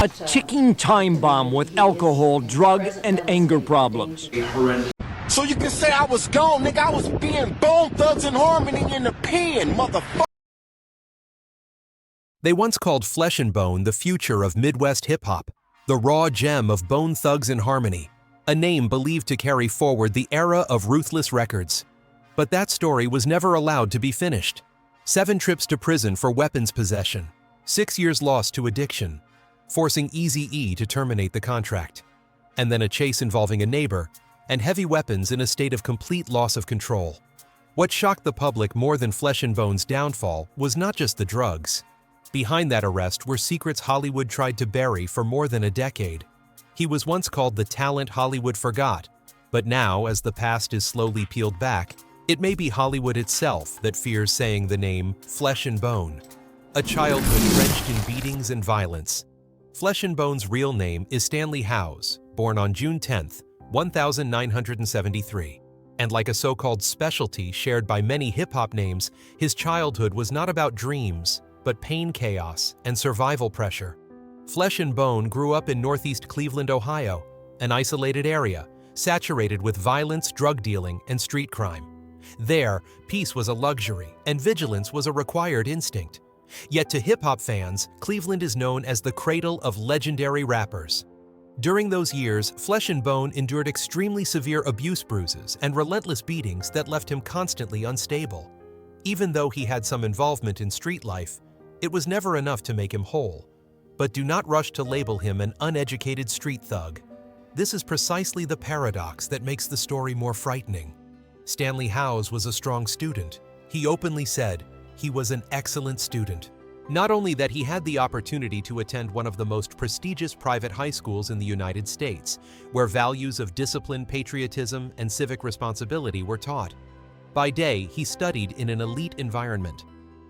A ticking time bomb with alcohol, drug, and anger problems. So you can say I was gone, nigga. I was being Bone Thugs and Harmony in the pen, motherfucker. They once called Flesh and Bone the future of Midwest hip-hop, the raw gem of Bone Thugs and Harmony, a name believed to carry forward the era of ruthless records. But that story was never allowed to be finished. 7 trips to prison for weapons possession, 6 years lost to addiction, forcing Eazy-E to terminate the contract, and then a chase involving a neighbor, and heavy weapons in a state of complete loss of control. What shocked the public more than Flesh and Bone's downfall was not just the drugs. Behind that arrest were secrets Hollywood tried to bury for more than a decade. He was once called the talent Hollywood forgot, but now, as the past is slowly peeled back, it may be Hollywood itself that fears saying the name Flesh and Bone. A childhood drenched in beatings and violence. Flesh and Bone's real name is Stanley Howes, born on June 10, 1973. And like a so-called specialty shared by many hip-hop names, his childhood was not about dreams, but pain, chaos, and survival pressure. Flesh and Bone grew up in northeast Cleveland, Ohio, an isolated area, saturated with violence, drug dealing, and street crime. There, peace was a luxury, and vigilance was a required instinct. Yet to hip-hop fans, Cleveland is known as the cradle of legendary rappers. During those years, Flesh and Bone endured extremely severe abuse bruises and relentless beatings that left him constantly unstable. Even though he had some involvement in street life, it was never enough to make him whole. But do not rush to label him an uneducated street thug. This is precisely the paradox that makes the story more frightening. Stanley Howes was a strong student. He openly said he was an excellent student. Not only that, he had the opportunity to attend one of the most prestigious private high schools in the United States, where values of discipline, patriotism, and civic responsibility were taught. By day, he studied in an elite environment.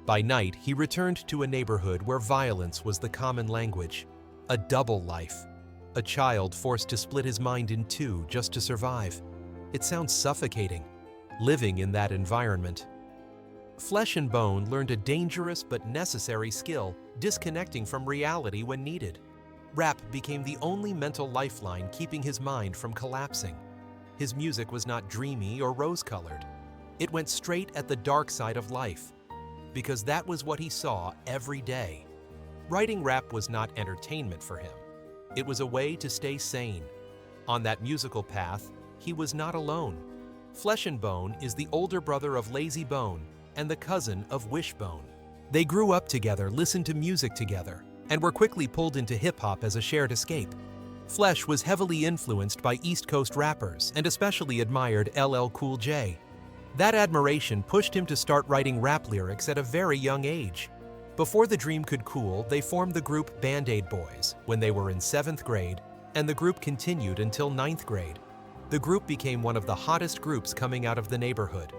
By night, he returned to a neighborhood where violence was the common language. A double life. A child forced to split his mind in two just to survive. It sounds suffocating, living in that environment. Flesh and Bone learned a dangerous but necessary skill, disconnecting from reality when needed. Rap became the only mental lifeline keeping his mind from collapsing. His music was not dreamy or rose-colored. It went straight at the dark side of life, because that was what he saw every day. Writing rap was not entertainment for him. It was a way to stay sane. On that musical path, he was not alone. Flesh and Bone is the older brother of Lazy Bone and the cousin of Wishbone. They grew up together, listened to music together, and were quickly pulled into hip-hop as a shared escape. Flesh was heavily influenced by East Coast rappers and especially admired LL Cool J. That admiration pushed him to start writing rap lyrics at a very young age. Before the dream could cool, they formed the group Band-Aid Boys when they were in 7th grade, and the group continued until 9th grade. The group became one of the hottest groups coming out of the neighborhood.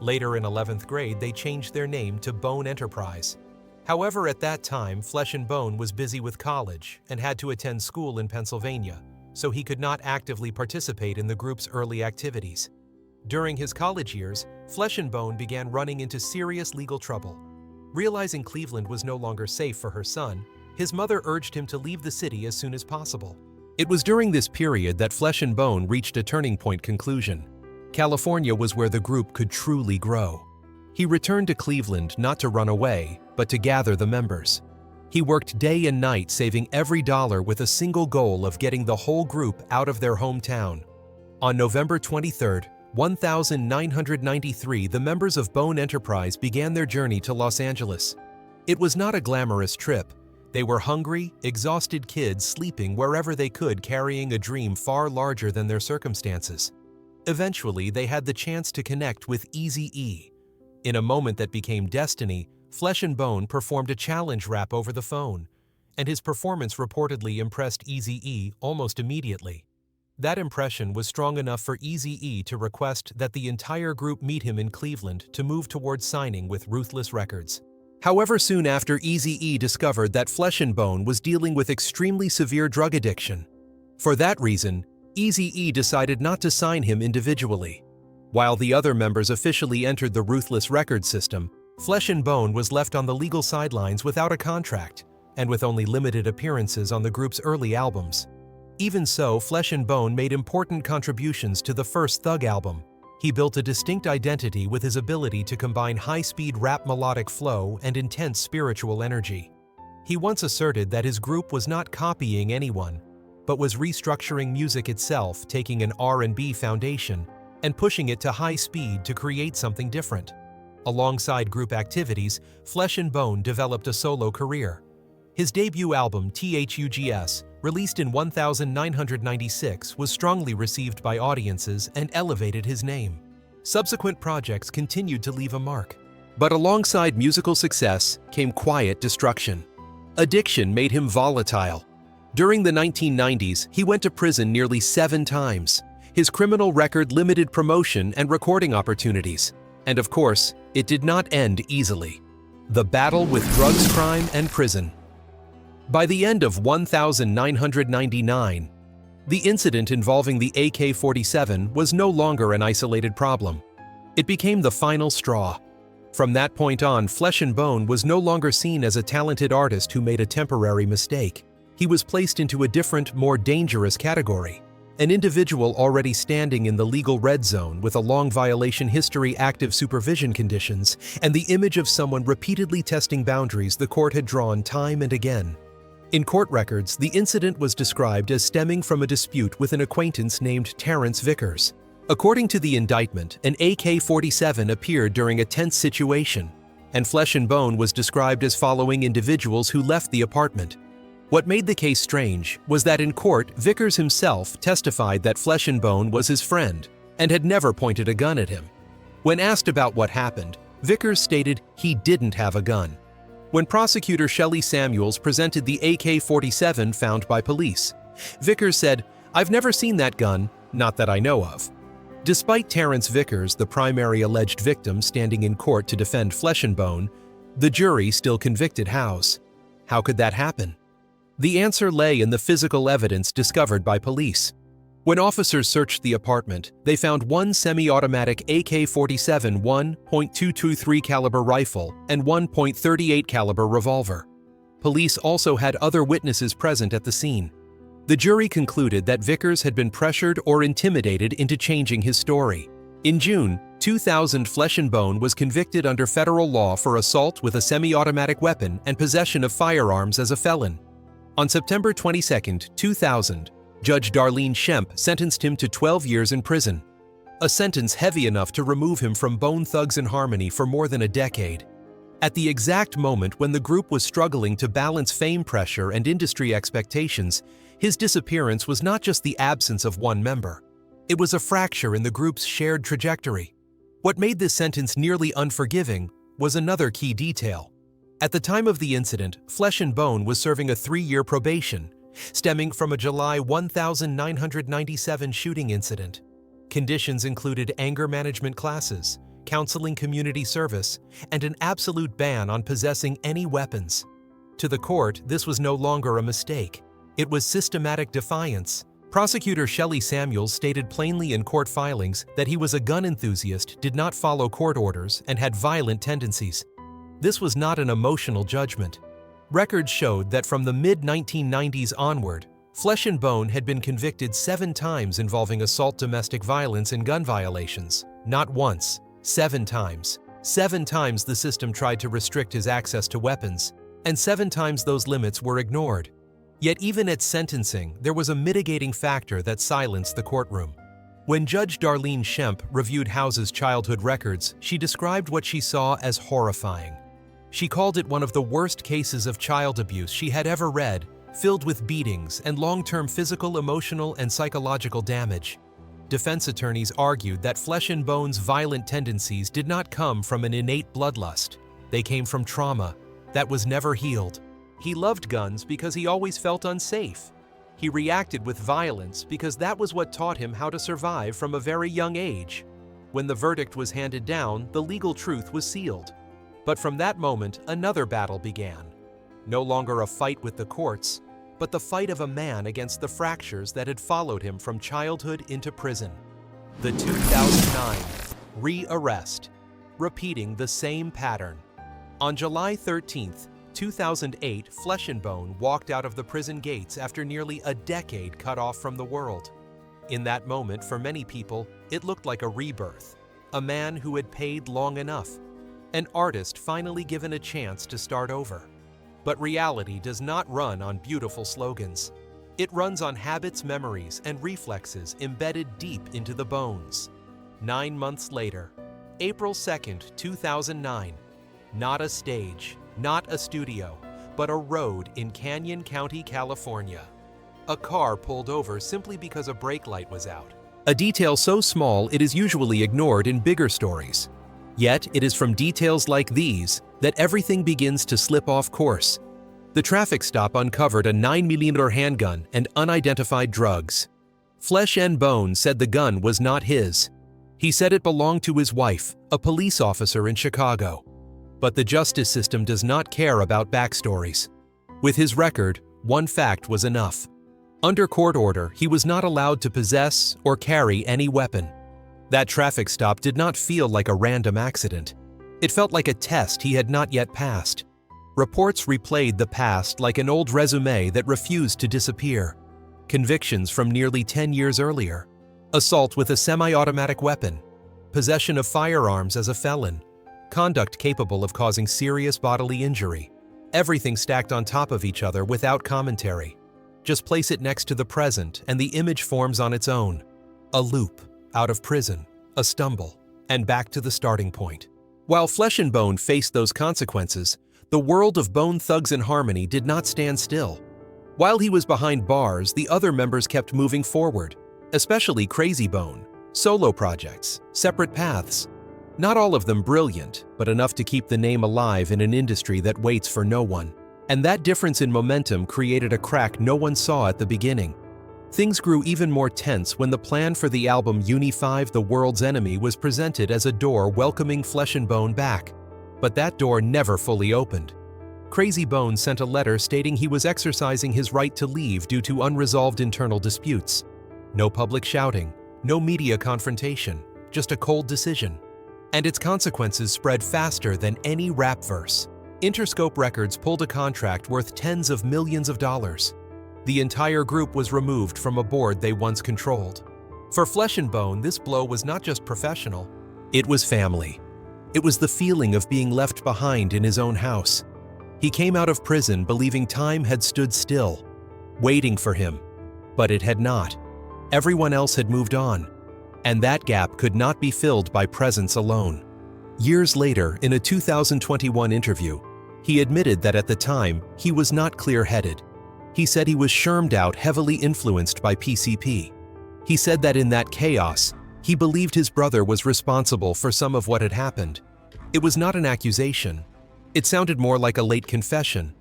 Later in 11th grade, they changed their name to Bone Enterprise. However, at that time, Flesh and Bone was busy with college and had to attend school in Pennsylvania, so he could not actively participate in the group's early activities. During his college years, Flesh and Bone began running into serious legal trouble. Realizing Cleveland was no longer safe for her son, his mother urged him to leave the city as soon as possible. It was during this period that Flesh and Bone reached a turning point conclusion. California was where the group could truly grow. He returned to Cleveland not to run away, but to gather the members. He worked day and night, saving every dollar with a single goal of getting the whole group out of their hometown. On November 23, 1993, the members of Bone Enterprise began their journey to Los Angeles. It was not a glamorous trip. They were hungry, exhausted kids sleeping wherever they could, carrying a dream far larger than their circumstances. Eventually, they had the chance to connect with Eazy-E. In a moment that became destiny, Flesh and Bone performed a challenge rap over the phone, and his performance reportedly impressed Eazy-E almost immediately. That impression was strong enough for Eazy-E to request that the entire group meet him in Cleveland to move towards signing with Ruthless Records. However, soon after, Eazy-E discovered that Flesh and Bone was dealing with extremely severe drug addiction. For that reason, Eazy-E decided not to sign him individually. While the other members officially entered the Ruthless Records system, Flesh and Bone was left on the legal sidelines without a contract, and with only limited appearances on the group's early albums. Even so, Flesh and Bone made important contributions to the first Thug album. He built a distinct identity with his ability to combine high-speed rap melodic flow and intense spiritual energy. He once asserted that his group was not copying anyone, but was restructuring music itself, taking an R&B foundation and pushing it to high speed to create something different. Alongside group activities, Flesh and Bone developed a solo career. His debut album, THUGS, released in 1996, was strongly received by audiences and elevated his name. Subsequent projects continued to leave a mark. But alongside musical success came quiet destruction. Addiction made him volatile. During the 1990s, he went to prison nearly 7 times. His criminal record limited promotion and recording opportunities. And of course, it did not end easily. The battle with drugs, crime, and prison. By the end of 1999, the incident involving the AK-47 was no longer an isolated problem. It became the final straw. From that point on, Flesh and Bone was no longer seen as a talented artist who made a temporary mistake. He was placed into a different, more dangerous category. An individual already standing in the legal red zone with a long violation history, active supervision conditions, and the image of someone repeatedly testing boundaries the court had drawn time and again. In court records, the incident was described as stemming from a dispute with an acquaintance named Terrence Vickers. According to the indictment, an AK-47 appeared during a tense situation, and Flesh and Bone was described as following individuals who left the apartment. What made the case strange was that in court, Vickers himself testified that Flesh and Bone was his friend and had never pointed a gun at him. When asked about what happened, Vickers stated he didn't have a gun. When prosecutor Shelley Samuels presented the AK-47 found by police, Vickers said, "I've never seen that gun, not that I know of." Despite Terrence Vickers, the primary alleged victim, standing in court to defend Flesh and Bone, the jury still convicted Howes. How could that happen? The answer lay in the physical evidence discovered by police. When officers searched the apartment, they found one semi-automatic AK-47 1.223 caliber rifle and 1.38 caliber revolver. Police also had other witnesses present at the scene. The jury concluded that Vickers had been pressured or intimidated into changing his story. In June 2000, Flesh and Bone was convicted under federal law for assault with a semi-automatic weapon and possession of firearms as a felon. On September 22, 2000, Judge Darlene Shemp sentenced him to 12 years in prison, a sentence heavy enough to remove him from Bone Thugs-n-Harmony for more than a decade. At the exact moment when the group was struggling to balance fame pressure and industry expectations, his disappearance was not just the absence of one member. It was a fracture in the group's shared trajectory. What made this sentence nearly unforgiving was another key detail. At the time of the incident, Flesh and Bone was serving a 3-year probation, stemming from a July 1997 shooting incident. Conditions included anger management classes, counseling community service, and an absolute ban on possessing any weapons. To the court, this was no longer a mistake. It was systematic defiance. Prosecutor Shelley Samuels stated plainly in court filings that he was a gun enthusiast, did not follow court orders, and had violent tendencies. This was not an emotional judgment. Records showed that from the mid-1990s onward, Flesh and Bone had been convicted 7 times involving assault, domestic violence, and gun violations. Not once, 7 times. 7 times the system tried to restrict his access to weapons, and 7 times those limits were ignored. Yet even at sentencing, there was a mitigating factor that silenced the courtroom. When Judge Darlene Shemp reviewed Howes' childhood records, she described what she saw as horrifying. She called it one of the worst cases of child abuse she had ever read, filled with beatings and long-term physical, emotional, and psychological damage. Defense attorneys argued that Flesh and Bone's violent tendencies did not come from an innate bloodlust. They came from trauma that was never healed. He loved guns because he always felt unsafe. He reacted with violence because that was what taught him how to survive from a very young age. When the verdict was handed down, the legal truth was sealed. But from that moment, another battle began. No longer a fight with the courts, but the fight of a man against the fractures that had followed him from childhood into prison. The 2009 Rearrest, repeating the same pattern. On July 13, 2008, Flesh and Bone walked out of the prison gates after nearly a decade cut off from the world. In that moment, for many people, it looked like a rebirth. A man who had paid long enough. An artist finally given a chance to start over. But reality does not run on beautiful slogans. It runs on habits, memories, and reflexes embedded deep into the bones. 9 months later, April 2nd, 2009, not a stage, not a studio, but a road in Canyon County, California. A car pulled over simply because a brake light was out. A detail so small it is usually ignored in bigger stories. Yet it is from details like these that everything begins to slip off course. The traffic stop uncovered a 9mm handgun and unidentified drugs. Flesh and Bone said the gun was not his. He said it belonged to his wife, a police officer in Chicago. But the justice system does not care about backstories. With his record, one fact was enough. Under court order, he was not allowed to possess or carry any weapon. That traffic stop did not feel like a random accident. It felt like a test he had not yet passed. Reports replayed the past like an old resume that refused to disappear. Convictions from nearly 10 years earlier. Assault with a semi-automatic weapon. Possession of firearms as a felon. Conduct capable of causing serious bodily injury. Everything stacked on top of each other without commentary. Just place it next to the present and the image forms on its own. A loop, out of prison, a stumble, and back to the starting point. While Flesh and Bone faced those consequences, the world of Bone Thugs-n-Harmony did not stand still. While he was behind bars, the other members kept moving forward, especially Crazy Bone, solo projects, separate paths. Not all of them brilliant, but enough to keep the name alive in an industry that waits for no one. And that difference in momentum created a crack no one saw at the beginning. Things grew even more tense when the plan for the album Unify the World's Enemy was presented as a door welcoming Flesh and Bone back. But that door never fully opened. Crazy Bone sent a letter stating he was exercising his right to leave due to unresolved internal disputes. No public shouting, no media confrontation, just a cold decision. And its consequences spread faster than any rap verse. Interscope Records pulled a contract worth tens of millions of dollars. The entire group was removed from a board they once controlled. For Flesh and Bone, this blow was not just professional, it was family. It was the feeling of being left behind in his own house. He came out of prison believing time had stood still, waiting for him, but it had not. Everyone else had moved on, and that gap could not be filled by presence alone. Years later, in a 2021 interview, he admitted that at the time, he was not clear-headed. He said he was shermed out, heavily influenced by PCP. He said that in that chaos, he believed his brother was responsible for some of what had happened. It was not an accusation. It sounded more like a late confession,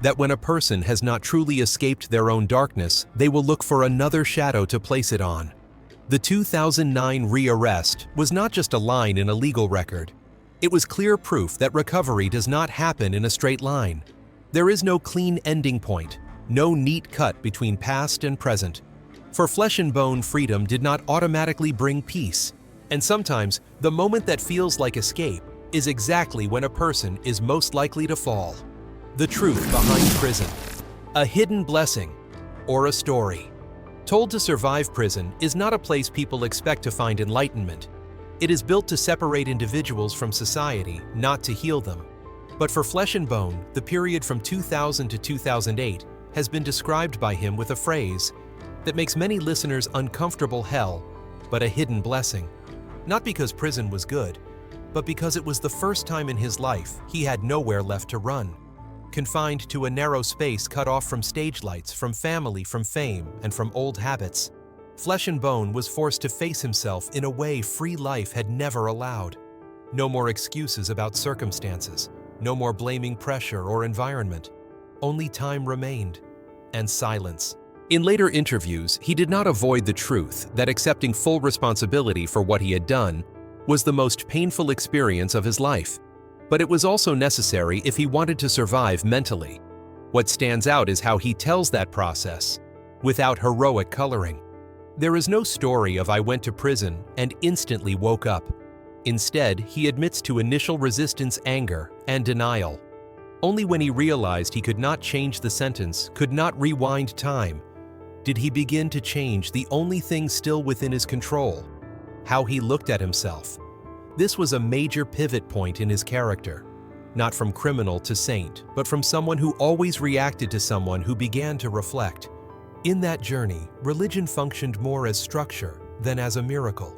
that when a person has not truly escaped their own darkness, they will look for another shadow to place it on. The 2009 Rearrest was not just a line in a legal record. It was clear proof that recovery does not happen in a straight line. There is no clean ending point, no neat cut between past and present. For Flesh and Bone, freedom did not automatically bring peace. And sometimes, the moment that feels like escape is exactly when a person is most likely to fall. The truth behind prison. A hidden blessing or a story. Told to survive prison is not a place people expect to find enlightenment. It is built to separate individuals from society, not to heal them. But for Flesh and Bone, the period from 2000 to 2008 has been described by him with a phrase that makes many listeners uncomfortable: hell, but a hidden blessing. Not because prison was good, but because it was the first time in his life he had nowhere left to run. Confined to a narrow space cut off from stage lights, from family, from fame, and from old habits, Flesh and Bone was forced to face himself in a way free life had never allowed. No more excuses about circumstances, no more blaming pressure or environment. Only time remained, and silence. In later interviews, he did not avoid the truth that accepting full responsibility for what he had done was the most painful experience of his life. But it was also necessary if he wanted to survive mentally. What stands out is how he tells that process, without heroic coloring. There is no story of "I went to prison and instantly woke up." Instead, he admits to initial resistance, anger, and denial. Only when he realized he could not change the sentence, could not rewind time, did he begin to change the only thing still within his control: how he looked at himself. This was a major pivot point in his character, not from criminal to saint, but from someone who always reacted to someone who began to reflect. In that journey, religion functioned more as structure than as a miracle.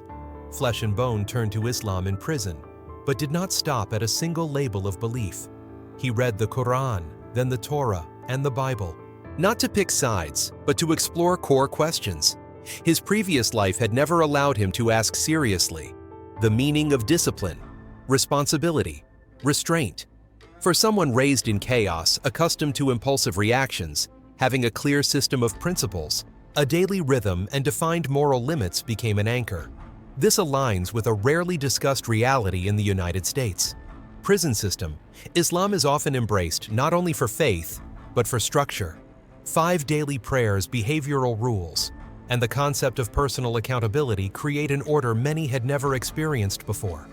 Flesh and Bone turned to Islam in prison, but did not stop at a single label of belief. He read the Quran, then the Torah, and the Bible, not to pick sides, but to explore core questions. His previous life had never allowed him to ask seriously the meaning of discipline, responsibility, restraint. For someone raised in chaos, accustomed to impulsive reactions, having a clear system of principles, a daily rhythm, and defined moral limits became an anchor. This aligns with a rarely discussed reality in the United States. Prison system. Islam is often embraced not only for faith, but for structure. 5 daily prayers, behavioral rules, and the concept of personal accountability create an order many had never experienced before.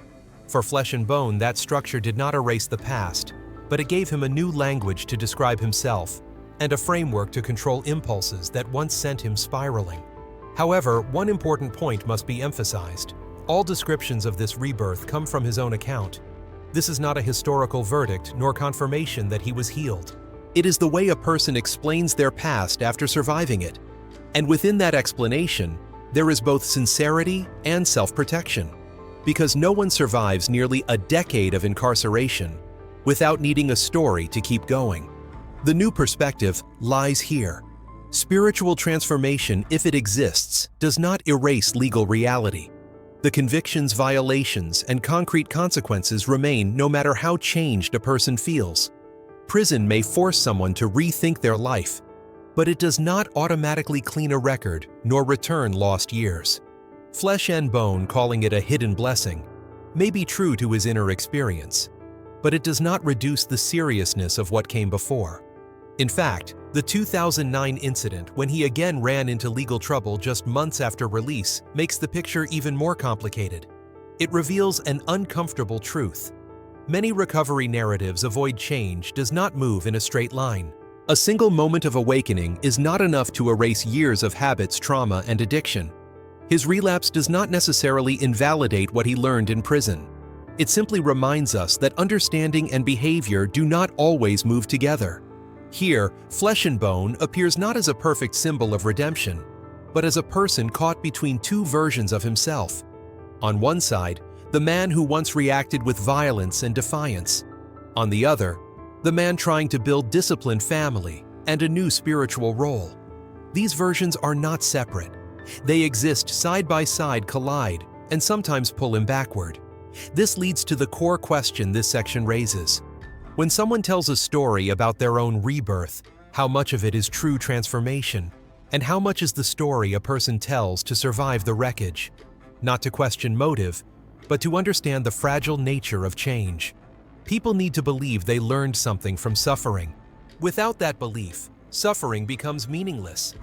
For Flesh and Bone, that structure did not erase the past, but it gave him a new language to describe himself and a framework to control impulses that once sent him spiraling. However, one important point must be emphasized. All descriptions of this rebirth come from his own account. This is not a historical verdict nor confirmation that he was healed. It is the way a person explains their past after surviving it. And within that explanation, there is both sincerity and self-protection. Because no one survives nearly a decade of incarceration without needing a story to keep going. The new perspective lies here. Spiritual transformation, if it exists, does not erase legal reality. The convictions, violations, and concrete consequences remain no matter how changed a person feels. Prison may force someone to rethink their life, but it does not automatically clean a record nor return lost years. Flesh and Bone calling it a hidden blessing may be true to his inner experience, but it does not reduce the seriousness of what came before. In fact, the 2009 incident, when he again ran into legal trouble just months after release, makes the picture even more complicated. It reveals an uncomfortable truth. Many recovery narratives avoid change does not move in a straight line. A single moment of awakening is not enough to erase years of habits, trauma, and addiction. His relapse does not necessarily invalidate what he learned in prison. It simply reminds us that understanding and behavior do not always move together. Here, Flesh and Bone appears not as a perfect symbol of redemption, but as a person caught between 2 versions of himself. On one side, the man who once reacted with violence and defiance. On the other, the man trying to build disciplined family and a new spiritual role. These versions are not separate. They exist side by side, collide, and sometimes pull him backward. This leads to the core question this section raises. When someone tells a story about their own rebirth, how much of it is true transformation, and how much is the story a person tells to survive the wreckage? Not to question motive, but to understand the fragile nature of change. People need to believe they learned something from suffering. Without that belief, suffering becomes meaningless.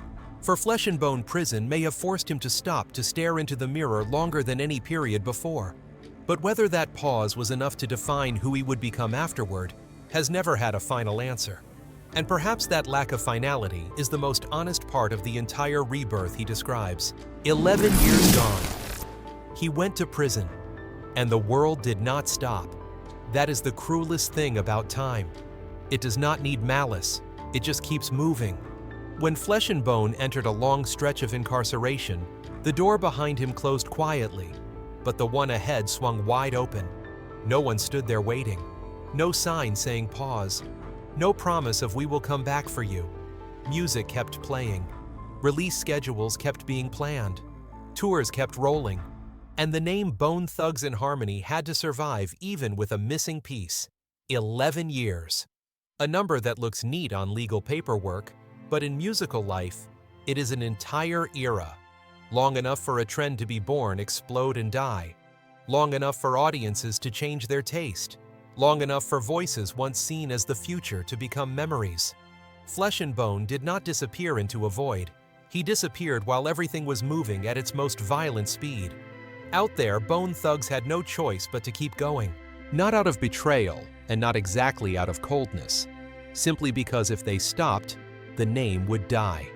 For Flesh and Bone, prison may have forced him to stop to stare into the mirror longer than any period before. But whether that pause was enough to define who he would become afterward has never had a final answer. And perhaps that lack of finality is the most honest part of the entire rebirth he describes. 11 years gone. He went to prison, and the world did not stop. That is the cruelest thing about time. It does not need malice, it just keeps moving. When Flesh and Bone entered a long stretch of incarceration, the door behind him closed quietly, but the one ahead swung wide open. No one stood there waiting. No sign saying pause. No promise of "we will come back for you." Music kept playing. Release schedules kept being planned. Tours kept rolling. And the name Bone Thugs-n-Harmony had to survive even with a missing piece. 11 years. A number that looks neat on legal paperwork, but in musical life, it is an entire era. Long enough for a trend to be born, explode, and die. Long enough for audiences to change their taste. Long enough for voices once seen as the future to become memories. Flesh and Bone did not disappear into a void. He disappeared while everything was moving at its most violent speed. Out there, Bone Thugs had no choice but to keep going. Not out of betrayal, and not exactly out of coldness, simply because if they stopped, the name would die.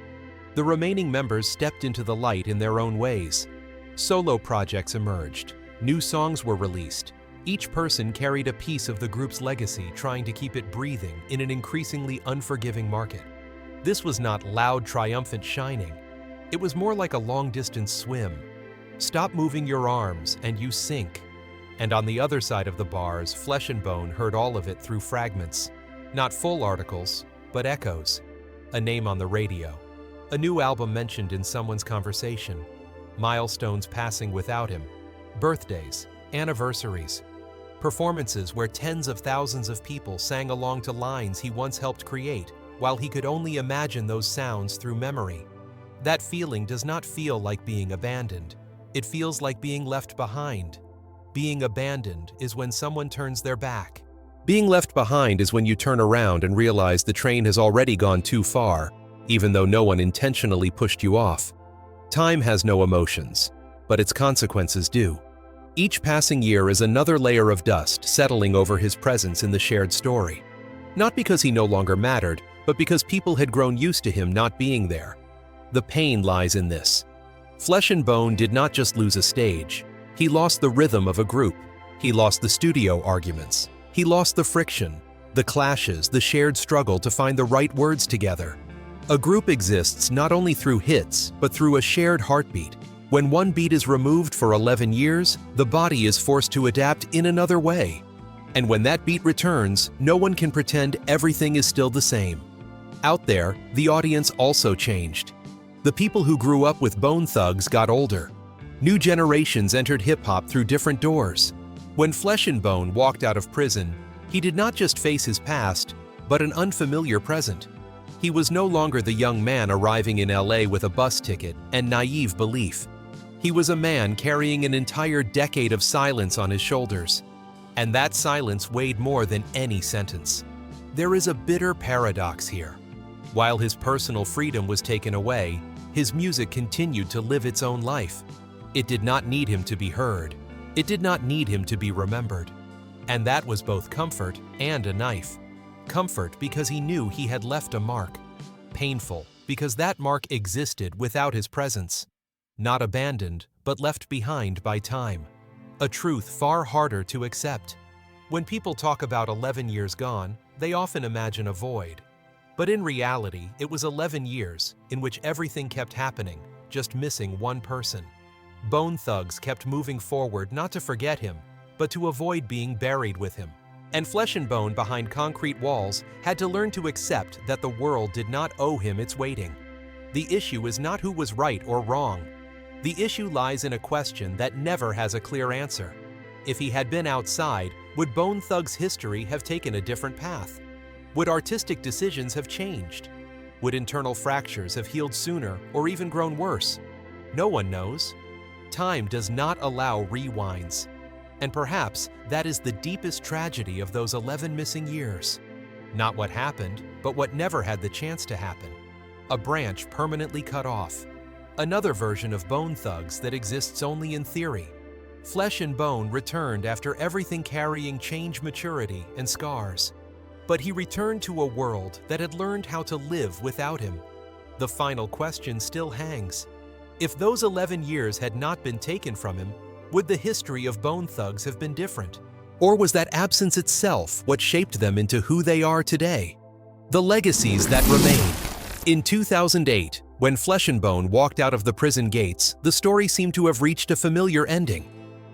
The remaining members stepped into the light in their own ways. Solo projects emerged. New songs were released. Each person carried a piece of the group's legacy, trying to keep it breathing in an increasingly unforgiving market. This was not loud, triumphant shining. It was more like a long-distance swim. Stop moving your arms and you sink. And on the other side of the bars, Flesh and Bone heard all of it through fragments. Not full articles, but echoes. A name on the radio. A new album mentioned in someone's conversation. Milestones passing without him. Birthdays, anniversaries. Performances where tens of thousands of people sang along to lines he once helped create, while he could only imagine those sounds through memory. That feeling does not feel like being abandoned. It feels like being left behind. Being abandoned is when someone turns their back. Being left behind is when you turn around and realize the train has already gone too far, even though no one intentionally pushed you off. Time has no emotions, but its consequences do. Each passing year is another layer of dust settling over his presence in the shared story. Not because he no longer mattered, but because people had grown used to him not being there. The pain lies in this. Flesh and Bone did not just lose a stage. He lost the rhythm of a group. He lost the studio arguments. He lost the friction, the clashes, the shared struggle to find the right words together. A group exists not only through hits, but through a shared heartbeat. When one beat is removed for 11 years, the body is forced to adapt in another way. And when that beat returns, no one can pretend everything is still the same. Out there, the audience also changed. The people who grew up with Bone Thugs got older. New generations entered hip-hop through different doors. When Flesh and Bone walked out of prison, he did not just face his past, but an unfamiliar present. He was no longer the young man arriving in LA with a bus ticket and naive belief. He was a man carrying an entire decade of silence on his shoulders. And that silence weighed more than any sentence. There is a bitter paradox here. While his personal freedom was taken away, his music continued to live its own life. It did not need him to be heard. It did not need him to be remembered. And that was both comfort and a knife. Comfort because he knew he had left a mark. Painful because that mark existed without his presence. Not abandoned, but left behind by time. A truth far harder to accept. When people talk about 11 years gone, they often imagine a void. But in reality, it was 11 years in which everything kept happening, just missing one person. Bone Thugs kept moving forward not to forget him, but to avoid being buried with him. And Flesh and Bone behind concrete walls had to learn to accept that the world did not owe him its waiting. The issue is not who was right or wrong. The issue lies in a question that never has a clear answer. If he had been outside, would Bone Thugs' history have taken a different path? Would artistic decisions have changed? Would internal fractures have healed sooner or even grown worse? No one knows. Time does not allow rewinds. And perhaps that is the deepest tragedy of those 11 missing years. Not what happened, but what never had the chance to happen. A branch permanently cut off. Another version of Bone Thugs that exists only in theory. Flesh and Bone returned after everything carrying change, maturity, and scars. But he returned to a world that had learned how to live without him. The final question still hangs. If those 11 years had not been taken from him, would the history of Bone Thugs have been different? Or was that absence itself what shaped them into who they are today? The legacies that remain. In 2008, when Flesh and Bone walked out of the prison gates, the story seemed to have reached a familiar ending.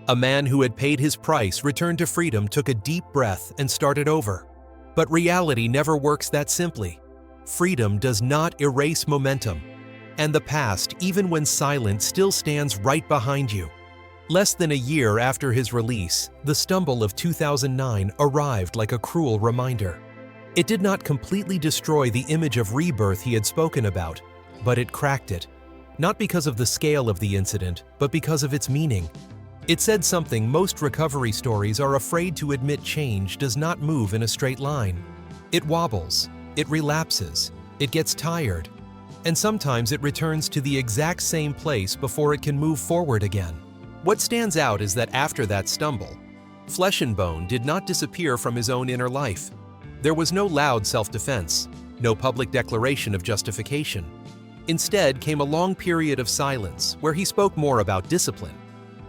A man who had paid his price returned to freedom, took a deep breath, and started over. But reality never works that simply. Freedom does not erase momentum. And the past, even when silent, still stands right behind you. Less than a year after his release, the stumble of 2009 arrived like a cruel reminder. It did not completely destroy the image of rebirth he had spoken about, but it cracked it. Not because of the scale of the incident, but because of its meaning. It said something most recovery stories are afraid to admit: change does not move in a straight line. It wobbles, it relapses, it gets tired, and sometimes it returns to the exact same place before it can move forward again. What stands out is that after that stumble, Flesh and Bone did not disappear from his own inner life. There was no loud self-defense, no public declaration of justification. Instead came a long period of silence where he spoke more about discipline,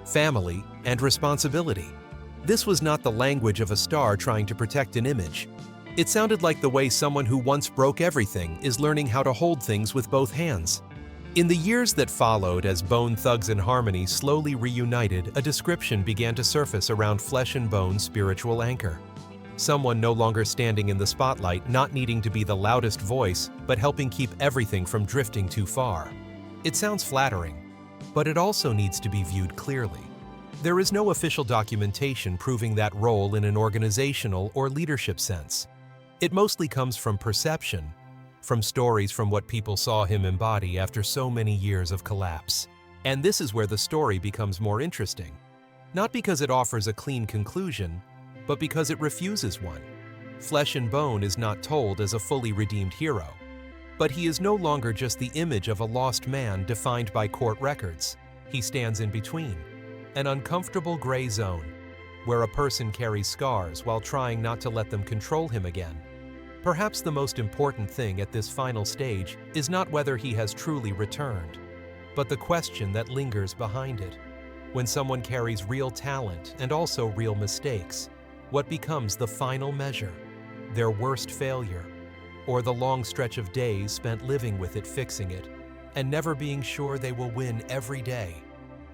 family, and responsibility. This was not the language of a star trying to protect an image. It sounded like the way someone who once broke everything is learning how to hold things with both hands. In the years that followed, as Bone Thugs-n-Harmony slowly reunited, a description began to surface around Flesh and Bone's spiritual anchor. Someone no longer standing in the spotlight, not needing to be the loudest voice, but helping keep everything from drifting too far. It sounds flattering, but it also needs to be viewed clearly. There is no official documentation proving that role in an organizational or leadership sense. It mostly comes from perception, from stories from what people saw him embody after so many years of collapse. And this is where the story becomes more interesting. Not because it offers a clean conclusion, but because it refuses one. Flesh and Bone is not told as a fully redeemed hero, but he is no longer just the image of a lost man defined by court records. He stands in between, an uncomfortable gray zone, where a person carries scars while trying not to let them control him again. Perhaps the most important thing at this final stage is not whether he has truly returned, but the question that lingers behind it. When someone carries real talent and also real mistakes, what becomes the final measure? Their worst failure, or the long stretch of days spent living with it, fixing it, and never being sure they will win every day?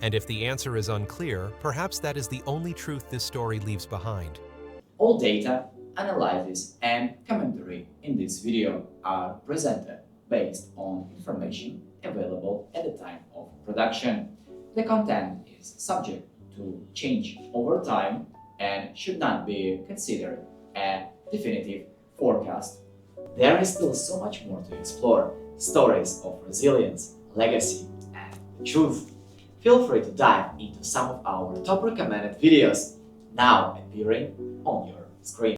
And if the answer is unclear, perhaps that is the only truth this story leaves behind. All data, analysis, and commentary in this video are presented based on information available at the time of production. The content is subject to change over time and should not be considered a definitive forecast. There is still so much more to explore: stories of resilience, legacy, and the truth. Feel free to dive into some of our top recommended videos now appearing on your screen.